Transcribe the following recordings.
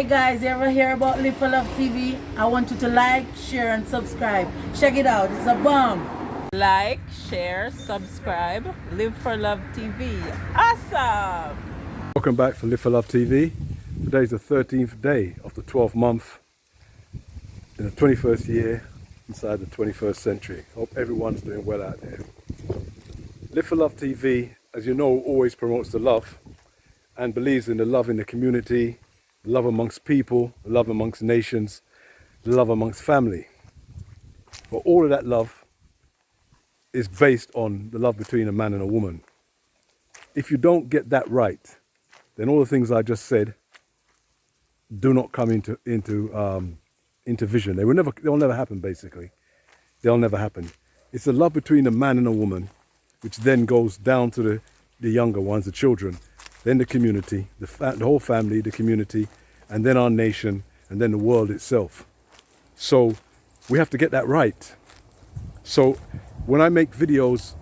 Hey guys, you ever hear about Live for Love TV? I want you to like, share and subscribe. Check it out, it's a bomb. Like, share, subscribe. Live for Love TV. Awesome! Welcome back for Live for Love TV. Today's the 13th day of the 12th month in the 21st year inside the 21st century. Hope everyone's doing well out there. Live for Love TV, as you know, always promotes the love and believes in the love in the community, the love amongst people, the love amongst nations, the love amongst family. But all of that love is based on the love between a man and a woman. If you don't get that right, then all the things I just said do not come into vision. They'll never happen. Basically, they'll never happen. It's the love between a man and a woman, which then goes down to the younger ones, the children, then the community, the whole family, the community, and then our nation, and then the world itself. So we have to get that right. So when I make videos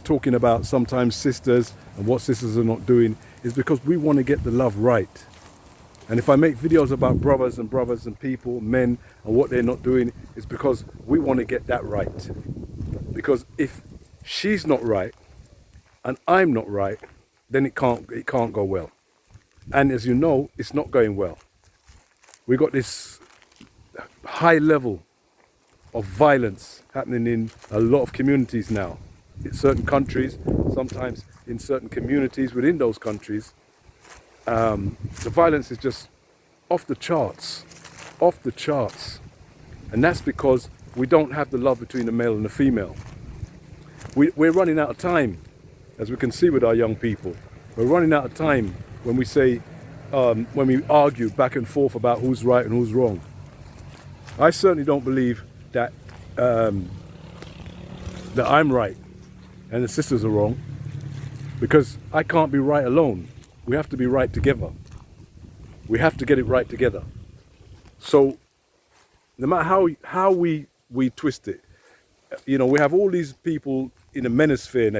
talking about sometimes sisters and what sisters are not doing, is because we want to get the love right. And if I make videos about brothers and people, men, and what they're not doing, it's because we want to get that right. Because if she's not right and I'm not right, then it can't go well. And as you know, it's not going well. We got this high level of violence happening in a lot of communities now. In certain countries, sometimes in certain communities within those countries, the violence is just off the charts. And that's because we don't have the love between the male and the female. We're running out of time, as we can see with our young people. We're running out of time when we say, when we argue back and forth about who's right and who's wrong. I certainly don't believe that that I'm right and the sisters are wrong, because I can't be right alone. We have to be right together. We have to get it right together. So no matter how we twist it, you know, we have all these people in the manosphere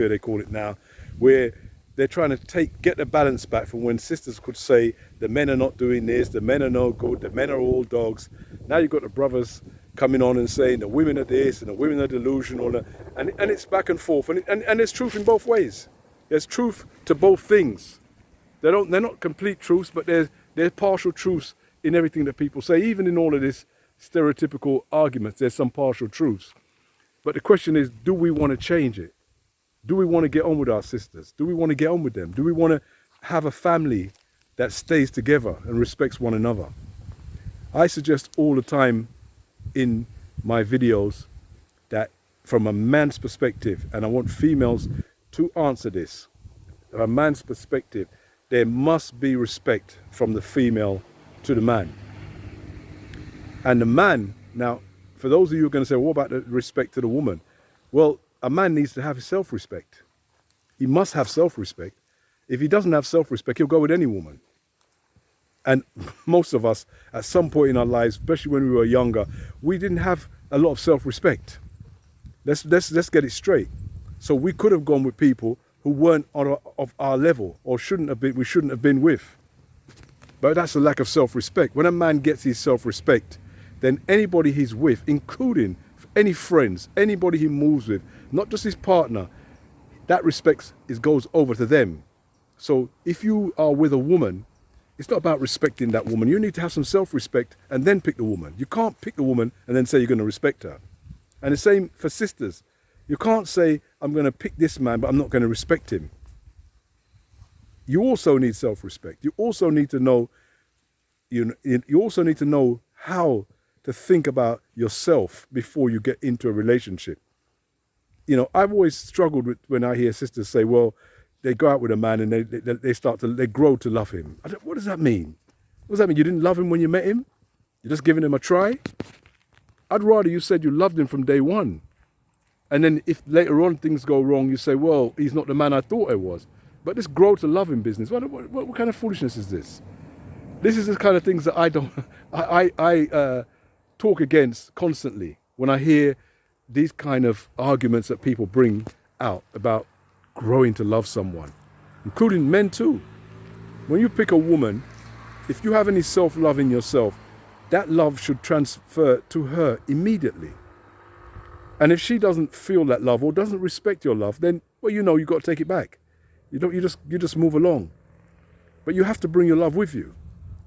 they call it now, where they're trying to get the balance back from when sisters could say the men are not doing this, the men are no good, the men are all dogs. Now you've got the brothers coming on and saying the women are this and the women are delusional, and it's back and forth, and there's truth in both ways. There's truth to both things. They're not complete truths, but there's partial truths in everything that people say. Even in all of this stereotypical arguments, there's some partial truths. But the question is, do we want to change it? Do we want to get on with our sisters? Do we want to get on with them? Do we want to have a family that stays together and respects one another? I suggest all the time in my videos that from a man's perspective, and I want females to answer this, from a man's perspective, there must be respect from the female to the man. And the man, now, for those of you who are going to say, well, what about the respect to the woman? Well, a man needs to have self-respect. He must have self-respect. If he doesn't have self-respect, he'll go with any woman. And most of us, at some point in our lives, especially when we were younger, we didn't have a lot of self-respect. Let's get it straight. So we could have gone with people who weren't of our level, or we shouldn't have been with. But that's a lack of self-respect. When a man gets his self-respect, then anybody he's with, including any friends, anybody he moves with, not just his partner, that respect goes over to them. So if you are with a woman, it's not about respecting that woman. You need to have some self-respect and then pick the woman. You can't pick the woman and then say you're going to respect her. And the same for sisters. You can't say, I'm going to pick this man, but I'm not going to respect him. You also need self-respect. You also need to know, you also need to know how to think about yourself before you get into a relationship. You know, I've always struggled with when I hear sisters say, well, they go out with a man and they grow to love him. What does that mean? What does that mean? You didn't love him when you met him? You're just giving him a try? I'd rather you said you loved him from day one. And then if later on things go wrong, you say, well, he's not the man I thought I was. But this grow to love him business, what kind of foolishness is this? This is the kind of things that I talk against constantly when I hear these kind of arguments that people bring out about growing to love someone, including men too. When you pick a woman if you have any self-love in yourself, that love should transfer to her immediately. And if she doesn't feel that love or doesn't respect your love, then, well, you know, you've got to take it back. You just move along. But you have to bring your love with you,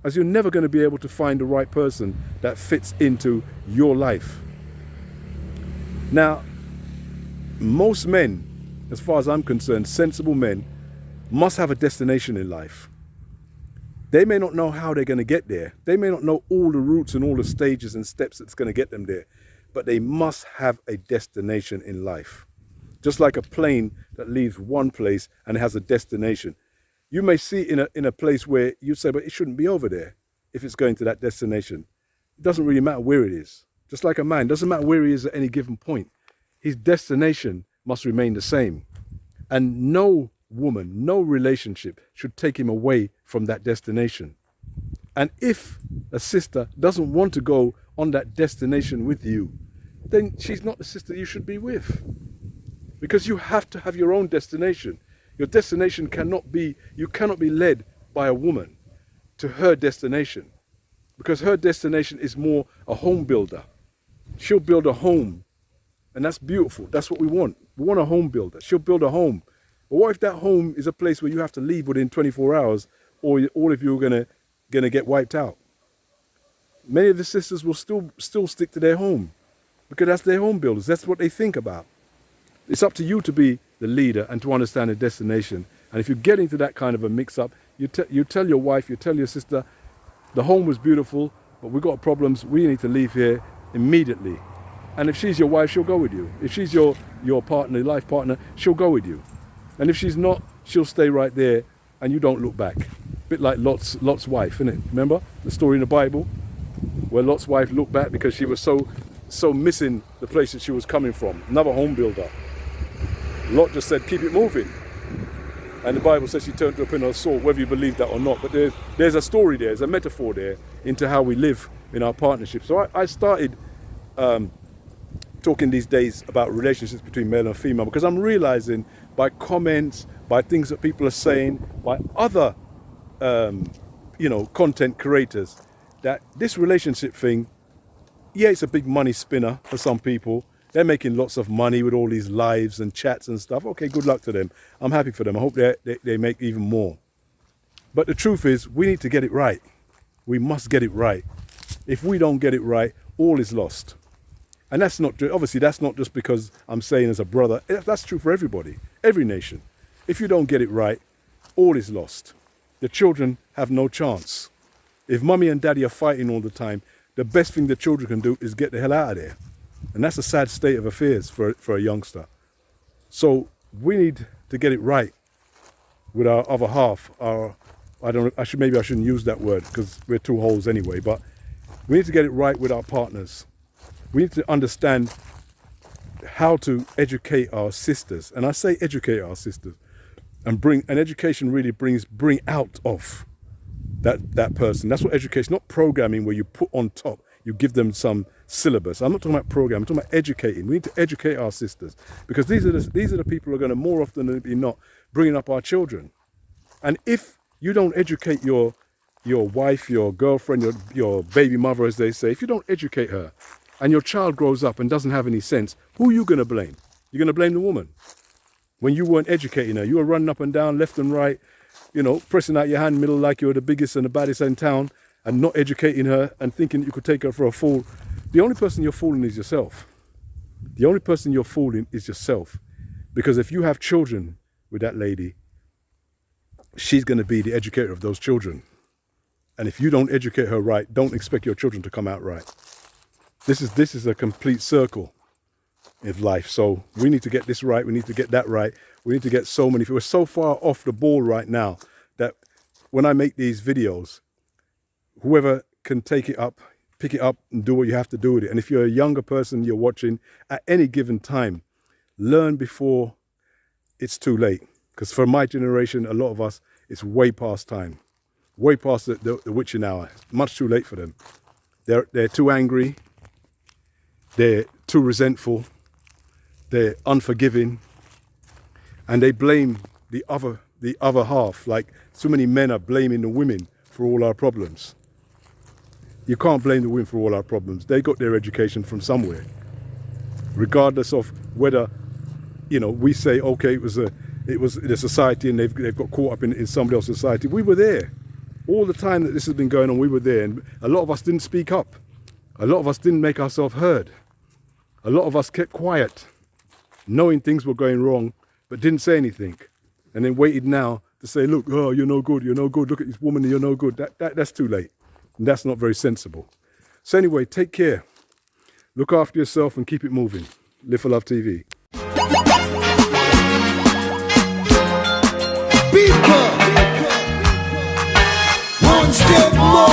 as you're never going to be able to find the right person that fits into your life. Now, most men, as far as I'm concerned, sensible men, must have a destination in life. They may not know how they're going to get there. They may not know all the routes and all the stages and steps that's going to get them there. But they must have a destination in life. Just like a plane that leaves one place and has a destination. You may see in a place where you say, but it shouldn't be over there if it's going to that destination. It doesn't really matter where it is. Just like a man, doesn't matter where he is at any given point. His destination must remain the same. And no woman, no relationship should take him away from that destination. And if a sister doesn't want to go on that destination with you, then she's not the sister you should be with. Because you have to have your own destination. Your destination you cannot be led by a woman to her destination. Because her destination is more a home builder. She'll build a home. And that's beautiful. That's what we want. We want a home builder. She'll build a home. But what if that home is a place where you have to leave within 24 hours, or all of you are gonna get wiped out? Many of the sisters will still stick to their home, because that's their home builders. That's what they think about. It's up to you to be the leader and to understand the destination. And if you get into that kind of a mix-up, you tell your wife, you tell your sister, the home was beautiful, but we've got problems. We need to leave here immediately. And if she's your wife, she'll go with you. If she's your partner, life partner, she'll go with you. And if she's not, she'll stay right there, and you don't look back. A bit like Lot's wife, isn't it? Remember the story in the Bible where Lot's wife looked back because she was so missing the place that she was coming from. Another home builder. Lot just said, keep it moving. And the Bible says she turned to a pin of salt, whether you believe that or not. But there's a story there, there's a metaphor there into how we live in our partnership. So I started talking these days about relationships between male and female, because I'm realizing by comments, by things that people are saying, by other content creators, that this relationship thing, yeah, it's a big money spinner for some people. They're making lots of money with all these lives and chats and stuff. Okay, good luck to them. I'm happy for them. I hope they make even more. But the truth is, we need to get it right. We must get it right. If we don't get it right, all is lost. And that's not just because I'm saying as a brother. That's true for everybody, every nation. If you don't get it right, all is lost. The children have no chance. If mummy and daddy are fighting all the time, the best thing the children can do is get the hell out of there. And that's a sad state of affairs for a youngster. So we need to get it right with our other half. I shouldn't use that word because we're two holes anyway, but we need to get it right with our partners. We need to understand how to educate our sisters. And I say educate our sisters, and education really bring out of that person. That's what education, not programming where you put on top, you give them some syllabus. I'm not talking about programming, I'm talking about educating. We need to educate our sisters, because these are the people who are going to more often than not bringing up our children. And if you don't educate your wife, your girlfriend, your baby mother, as they say, if you don't educate her, and your child grows up and doesn't have any sense, who are you going to blame? You're going to blame the woman. When you weren't educating her, you were running up and down, left and right, pressing out your hand middle like you were the biggest and the baddest in town, and not educating her and thinking you could take her for a fool. The only person you're fooling is yourself. The only person you're fooling is yourself. Because if you have children with that lady, she's going to be the educator of those children. And if you don't educate her right, don't expect your children to come out right. This is a complete circle of life. So we need to get this right. We need to get that right. We need to get so many. We're so far off the ball right now that when I make these videos, whoever can pick it up and do what you have to do with it. And if you're a younger person, you're watching at any given time, learn before it's too late. Because for my generation, a lot of us, it's way past time, way past the witching hour. Much too late for them. They're too angry. They're too resentful. They're unforgiving. And they blame the other half. Like so many men are blaming the women for all our problems. You can't blame the women for all our problems. They got their education from somewhere. Regardless of whether, we say, okay, it was the society and they've got caught up in somebody else's society. We were there. All the time that this has been going on, we were there. And a lot of us didn't speak up. A lot of us didn't make ourselves heard. A lot of us kept quiet, knowing things were going wrong, but didn't say anything. And then waited now to say, look, oh, you're no good, look at this woman, you're no good. That's too late. And that's not very sensible. So anyway, take care. Look after yourself and keep it moving. Live for Love TV. People, one step more.